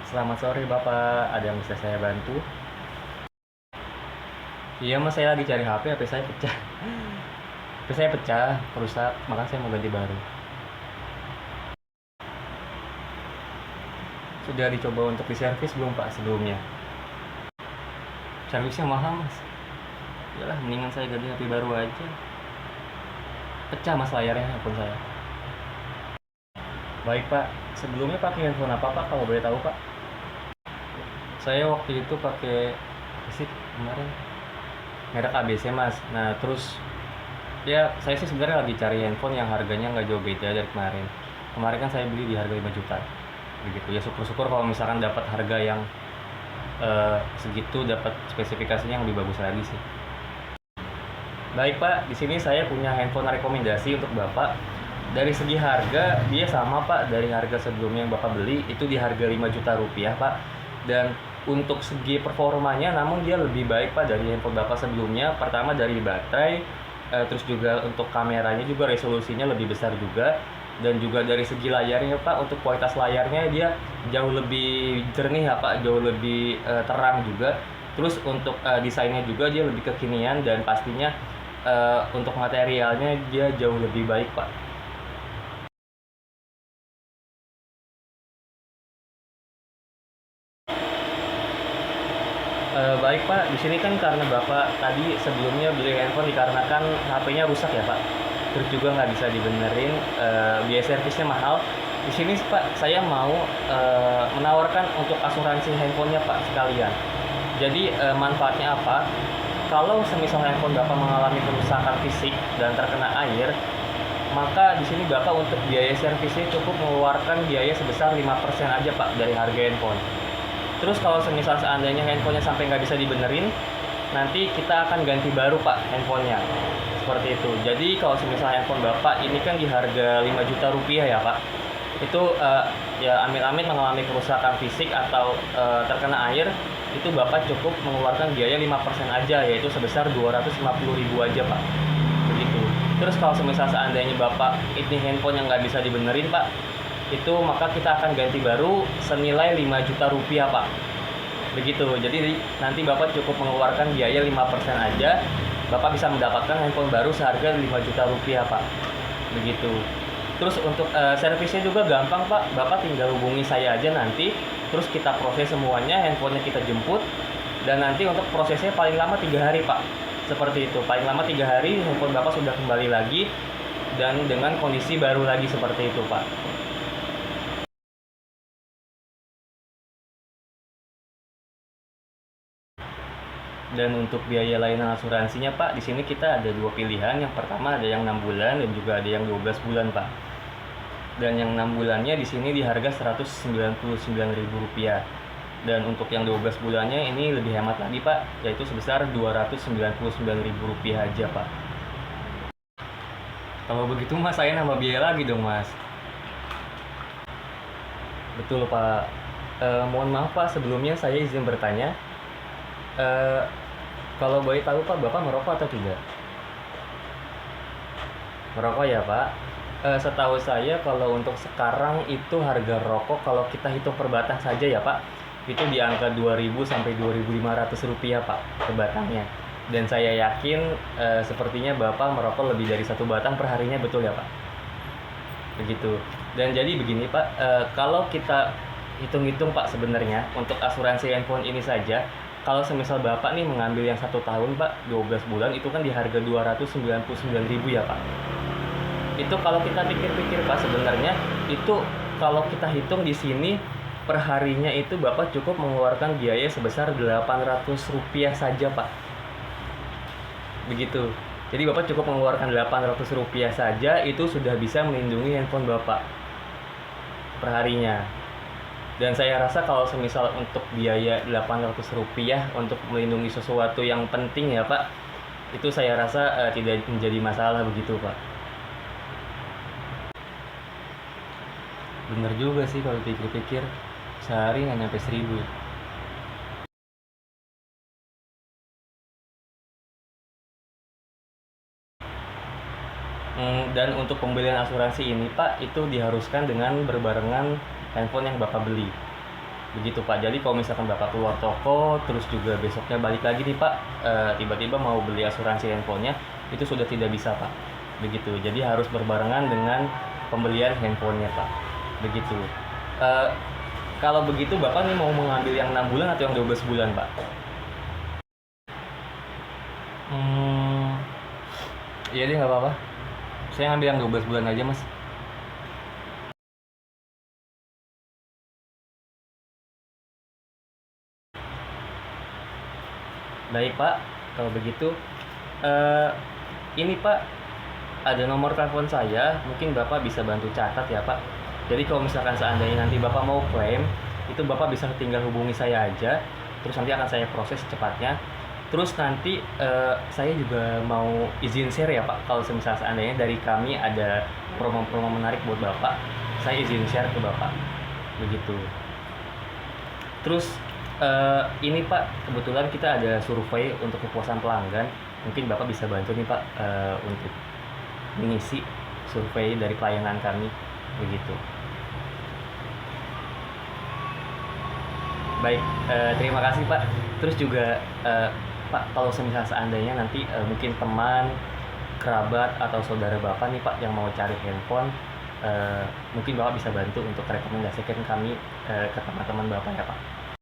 Selamat sore Bapak, ada yang bisa saya bantu? Iya Mas, saya lagi cari HP saya pecah. HP saya pecah, rusak, makanya saya mau ganti baru. Sudah dicoba untuk diservis belum Pak sebelumnya? Servisnya mahal Mas. Yalah, mendingan saya ganti HP baru aja. Pecah Mas layarnya handphone saya. Baik Pak, sebelumnya pakai handphone apa Pak kalau boleh tahu Pak? Saya waktu itu pakai apa sih kemarin? Merek ABC Mas. Nah terus ya saya sih sebenarnya lagi cari handphone yang harganya nggak jauh beda dari kemarin. Kemarin kan saya beli di harga 5 juta. Begitu ya, syukur-syukur kalau misalkan dapat harga yang segitu, dapat spesifikasinya yang lebih bagus lagi sih. Baik Pak, di sini saya punya handphone rekomendasi untuk Bapak. Dari segi harga dia sama Pak, dari harga sebelumnya yang Bapak beli itu di harga 5 juta rupiah Pak. Dan untuk segi performanya namun dia lebih baik Pak dari handphone Bapak sebelumnya. Pertama dari baterai, terus juga untuk kameranya juga resolusinya lebih besar juga, dan juga dari segi layarnya Pak, untuk kualitas layarnya dia jauh lebih jernih ya Pak, jauh lebih terang juga. Terus untuk desainnya juga dia lebih kekinian, dan pastinya untuk materialnya dia jauh lebih baik Pak. Baik Pak, di sini kan karena Bapak tadi sebelumnya beli handphone dikarenakan HP-nya rusak ya Pak, terus juga nggak bisa dibenerin, biaya servisnya mahal. Di sini Pak, saya mau menawarkan untuk asuransi handphonenya Pak sekalian. Jadi manfaatnya apa? Kalau semisal handphone Bapak mengalami kerusakan fisik dan terkena air, maka di sini Bapak untuk biaya servisnya cukup mengeluarkan biaya sebesar 5% aja Pak dari harga handphone. Terus kalau semisal seandainya handphonenya sampai nggak bisa dibenerin, nanti kita akan ganti baru Pak handphonenya. Seperti itu. Jadi kalau semisal handphone Bapak ini kan di harga 5 juta rupiah ya Pak. Itu ya amit-amit mengalami kerusakan fisik atau terkena air, itu Bapak cukup mengeluarkan biaya 5% aja, yaitu sebesar 250.000 aja Pak. Begitu. Terus kalau semisal seandainya Bapak ini handphone yang nggak bisa dibenerin Pak, itu maka kita akan ganti baru senilai 5 juta rupiah Pak. Begitu. Jadi nanti Bapak cukup mengeluarkan biaya 5% aja, Bapak bisa mendapatkan handphone baru seharga 5 juta rupiah Pak. Begitu. Terus untuk servisnya juga gampang Pak, Bapak tinggal hubungi saya aja nanti, terus kita proses semuanya, handphonenya kita jemput, dan nanti untuk prosesnya paling lama 3 hari Pak. Seperti itu, paling lama 3 hari handphone Bapak sudah kembali lagi dan dengan kondisi baru lagi seperti itu Pak. Dan untuk biaya layanan asuransinya Pak, di sini kita ada dua pilihan. Yang pertama ada yang 6 bulan dan juga ada yang 12 bulan Pak. Dan yang 6 bulannya di sini di harga Rp199.000. Dan untuk yang 12 bulannya ini lebih hemat lagi Pak, yaitu sebesar Rp299.000 aja Pak. Kalau begitu Mas, saya nambah biaya lagi dong Mas. Betul Pak. Mohon maaf Pak, sebelumnya saya izin bertanya. Eh, Kalau boleh tahu Pak, Bapak merokok atau tidak? Merokok ya Pak. Setahu saya kalau untuk sekarang itu harga rokok kalau kita hitung per batang saja ya Pak, itu di angka 2.000 sampai 2.500 rupiah Pak per batangnya. Dan saya yakin sepertinya Bapak merokok lebih dari satu batang per harinya, betul ya Pak? Begitu. Dan jadi begini Pak, kalau kita hitung-hitung Pak, sebenarnya untuk asuransi handphone ini saja, kalau semisal Bapak nih mengambil yang 1 tahun Pak, 12 bulan, itu kan di harga 299.000 ya Pak. Itu kalau kita pikir-pikir Pak, sebenarnya itu kalau kita hitung di sini per harinya itu Bapak cukup mengeluarkan biaya sebesar Rp800 saja Pak. Begitu. Jadi Bapak cukup mengeluarkan Rp800 saja, itu sudah bisa melindungi handphone Bapak per harinya. Dan saya rasa kalau semisal untuk biaya Rp800 untuk melindungi sesuatu yang penting ya Pak, itu saya rasa tidak menjadi masalah begitu Pak. Bener juga sih kalau pikir-pikir, sehari nggak nyampe 1.000. Dan untuk pembelian asuransi ini Pak, itu diharuskan dengan berbarengan handphone yang Bapak beli. Begitu Pak. Jadi kalau misalkan Bapak keluar toko, terus juga besoknya balik lagi nih Pak, tiba-tiba mau beli asuransi handphonenya, itu sudah tidak bisa Pak. Begitu. Jadi harus berbarengan dengan pembelian handphonenya Pak. Begitu. Eh, Kalau begitu Bapak nih mau mengambil yang 6 bulan atau yang 12 bulan Pak? Hmm, iya deh nggak apa-apa. Saya ngambil yang 12 bulan aja Mas. Baik Pak, kalau begitu eh, ini Pak ada nomor telepon saya, mungkin Bapak bisa bantu catat ya Pak. Jadi kalau misalkan seandainya nanti Bapak mau klaim, itu Bapak bisa tinggal hubungi saya aja, terus nanti akan saya proses secepatnya. Terus nanti saya juga mau izin share ya Pak, kalau misalnya seandainya dari kami ada promo-promo menarik buat Bapak, saya izin share ke Bapak. Begitu. Terus ini Pak, kebetulan kita ada survei untuk kepuasan pelanggan. Mungkin Bapak bisa bantu nih Pak untuk mengisi survei dari pelayanan kami begitu. Baik, terima kasih Pak. Terus juga Pak, kalau semisal seandainya nanti mungkin teman, kerabat atau saudara Bapak nih Pak yang mau cari handphone, mungkin Bapak bisa bantu untuk rekomendasikan kami ke teman-teman Bapak ya Pak.